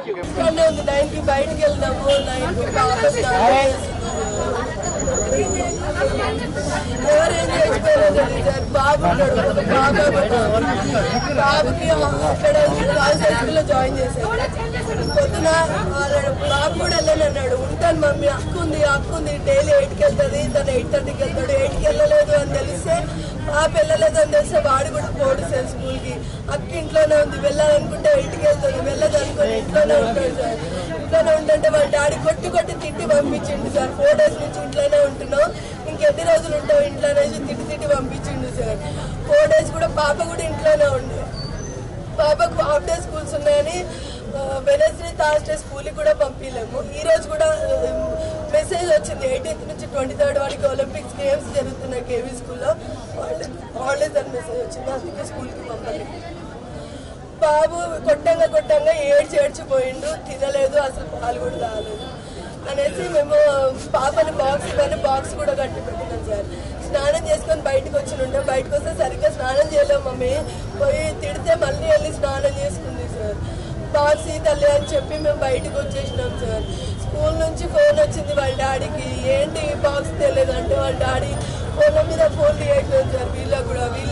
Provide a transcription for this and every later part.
9కి బయటకు వెళ్దాము. 9కి ఎవరేం చేసిపోలేదు సార్. బాబు బాబుకి అక్కడ గర్ల్స్ హై స్కూల్లో జాయిన్ చేశారు. పొద్దున బాబు కూడా వెళ్ళానన్నాడు. ఉంటాను మమ్మీ, అక్కు ఉంది డైలీ 8కి వెళ్తుంది, తను 8:30కి వెళ్తాడు. 8కి వెళ్ళలేదు అని తెలిస్తే పాప వెళ్ళలేదు అని తెలిస్తే వాడు కూడా పోడు సార్ స్కూల్కి. అక్క ఇంట్లోనే ఉంది, వెళ్ళాలనుకుంటే 8కి వెళ్తుంది, వెళ్ళదు అనుకుని ఇంట్లోనే ఉంటాడు సార్. ఇంట్లోనే ఉంటుంటే వాళ్ళ డాడీ కొట్టి తిట్టి పంపించిండు సార్. 4 days నుంచి ఇంట్లోనే ఉంటున్నావు, ఇంకెన్ని రోజులు ఉంటావు ఇంట్లోనే తిట్టి పంపించిండు సార్. 4 days కూడా పాప కూడా ఇంట్లోనే ఉండే. పాపకు హాఫ్ డే స్కూల్స్ ఉన్నాయని వెనస్డే థర్స్డే స్కూల్కి కూడా పంపించలేము. ఈ రోజు కూడా మెసేజ్ వచ్చింది 18th నుంచి 23rd వరకు ఒలింపిక్స్ గేమ్స్ జరుగుతున్నాయి కేవీ స్కూల్లో, హాలిడేస్ అని మెసేజ్ వచ్చింది. అందుకే స్కూల్కి పంపలేదు. బాబు కొట్టంగా ఏడ్చిపోయిండు, తినలేదు, అసలు పాలు కూడా తాగలేదు అనేసి మేము పాపని బాక్స్ కూడా కట్టి పెట్టినాం సార్. స్నానం చేసుకొని బయటకు వచ్చినుండే, బయటకు వస్తే సరిగ్గా స్నానం చేయలేము మమ్మీ, పోయి తిడితే మళ్ళీ వెళ్ళి స్నానం చేసుకుంది సార్. బాక్స్ తల్లి అని చెప్పి మేము బయటకు వచ్చేసినాం సార్. స్కూల్ నుంచి ఫోన్ వచ్చింది వాళ్ళ డాడీకి, ఏంటి బాక్స్ తెలియదు అంటే వాళ్ళ డాడీ ఫోన్ల మీద ఫోన్ తీయట్లేదు సార్. వీళ్ళు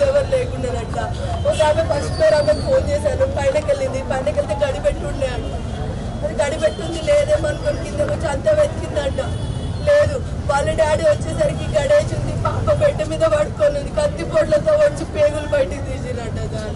ఎవరు లేకుండానట్లా. ఒక ఆమె ఫస్ట్ ఫ్లోర్ ఆమెకు ఫోన్ చేశాను, పైనకి వెళ్తే గడి పెట్టుండే అంట. అది గడి పెట్టుంది లేదేమనుకొని కిందకు వచ్చి అంతా వెతికిందంట, లేదు. వాళ్ళ డాడీ వచ్చేసరికి గడేసింది, పాప బెడ్ మీద పడుకొని కత్తి పొట్లతో వచ్చి పేగులు బయటికి తీసినట్ట సార్.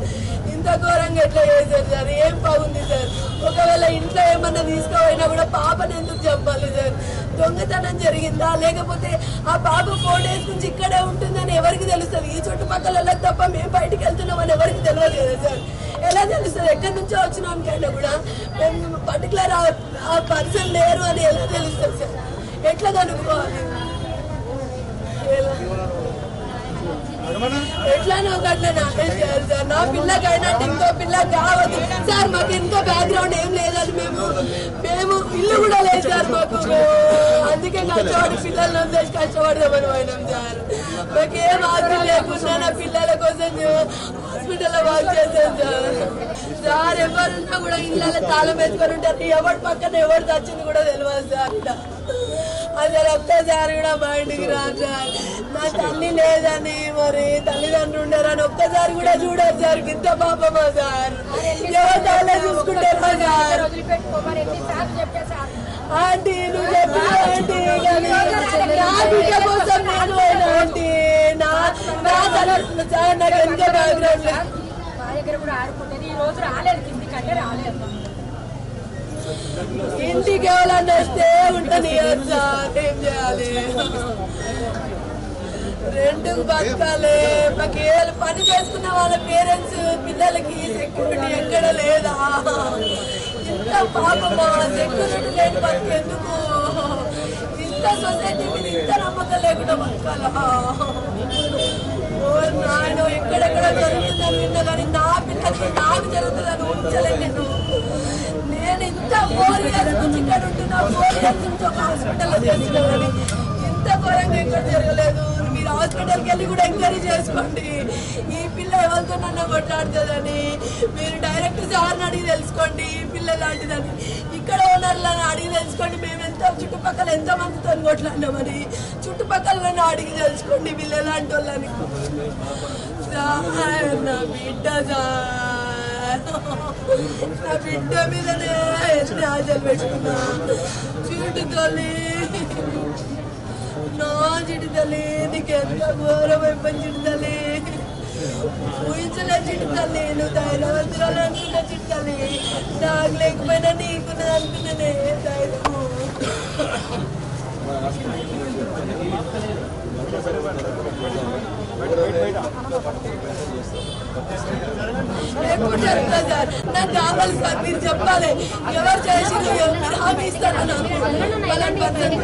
ఇంత ఘోరంగా ఎట్లా చేశారు సార్? ఏం బాగుంది సార్? ఒకవేళ ఇంట్లో ఏమన్నా తీసుకుపోయినా కూడా పాపని ఎందుకు చెప్పాలి సార్? దొంగతనం జరిగిందా లేకపోతే ఆ పాప 4 days నుంచి ఇక్కడే ఉంటుందని ఎవరికి తెలుస్తుంది? ఈ చుట్టుపక్కల తప్ప మేము బయటికి వెళ్తున్నామని ఎవరికి తెలియదు కదా సార్. ఎలా తెలుస్తుంది? ఎక్కడి నుంచో వచ్చినాకైనా కూడా మేము పర్టికులర్ ఆ పర్సన్ లేరు అని ఎలా తెలుస్తుంది సార్? ఎట్లా కనుక్కోవాలి? ఎట్లానో ఒకట్లా నాకేం చేయాలి సార్. నా పిల్లకైనా ఇంకో పిల్ల కావద్దు సార్. మాకు ఇంకో బ్యాక్గ్రౌండ్ ఏం లేదని మేము ఇల్లు కూడా లేదు సార్ మాకు. అందుకే కష్టపడి పిల్లల్ని వదిలేసి కష్టపడదామని పోయినాం సార్. మాకు ఏం ఆస్తి లేకుండా నా పిల్లల కోసం హాస్పిటల్లో వర్క్ చేశాను సార్. ఎవరున్నా కూడా ఇళ్ళలో తాళం వేసుకొని ఉంటారు, ఎవరి పక్కన ఎవరు తెచ్చింది కూడా తెలియదు సార్. అసలు ఒక్కసారి కూడా మా ఇంటికి రాదు సార్. నా తల్లి లేదని మరి తల్లిదండ్రులు ఉన్నారని ఒక్కసారి కూడా చూడదు సార్. ఇంత పాపమా సార్? ఎవరు తల్లి చూసుకుంటారా సార్? ఆంటీ నువ్వు చెప్పిన ఆంటీ నా బిడ్డ కోసం నేను పోయినా ఆంటీ. నా తల్లి సార్ నాకు ఎంత బ్యాక్గ్రౌండ్ లేదు. ఇంటికి ఎవరన్నా వస్తే ఉంటుంది సార్. ఏం చేయాలి? రెండుకు బతకాలి. మాకు ఏ పని చేసుకున్న వాళ్ళ పేరెంట్స్ పిల్లలకి సెక్యూరిటీ ఎక్కడ లేదా? ఇంత పాపమా? సెక్యూరిటీ లేని బతికేందుకు? ఇంత సొసైటీ మీద ఇంత నమ్మకం లేకుండా బతకాలా? నాయన ఎక్కడెక్కడ జరుగుతుందని విన్నా కానీ నా పిల్లలకి నాకు జరుగుతుందని ఉంచలేదు. నేను ఇంత 4 years నుంచి ఇక్కడ ఉంటున్నా, 4 years నుంచి ఒక హాస్పిటల్లో చేస్తున్నా కానీ ఇంత ఘోరంగా ఎక్కడ జరగలేదు. మీరు హాస్పిటల్కి వెళ్ళి కూడా ఎంక్వైరీ చేసుకోండి. ఈ పిల్ల ఎవరితో నన్ను కొట్లాడుతుందని మీరు డైరెక్ట్ సార్ని అడిగి తెలుసుకోండి. ఈ పిల్ల లాంటిదని ఇక్కడ ఓనర్లను అడిగి తెలుసుకోండి. మేము చుట్టుపక్కల ఎంతో మందితో కొట్లాడినామని చుట్టుపక్కల అడిగి తెలుసుకోండి. వీళ్ళు ఎలాంటి వాళ్ళని. నా బిడ్డ సార్, నా బిడ్డ మీదనే ఎన్ని ఆశలు పెట్టుకున్నా. చిటి తల్లి, నా చిటి తల్లి, నీకు ఎంత ఘోరమైపోయి చిటి తల్లి. ఊహించలే చిటి తల్లి, నువ్వు ధైర్యవంతురాలు అనుకున్న చిటి తల్లి. నాకు లేకపోయినా నీకున్నది అనుకున్నానే ధైర్యము. సార్ నాకు కావాలి సార్, మీరు చెప్పాలి ఎవరు చేసి మీరు హామీ ఇస్తారని అనుకుంటున్నాను.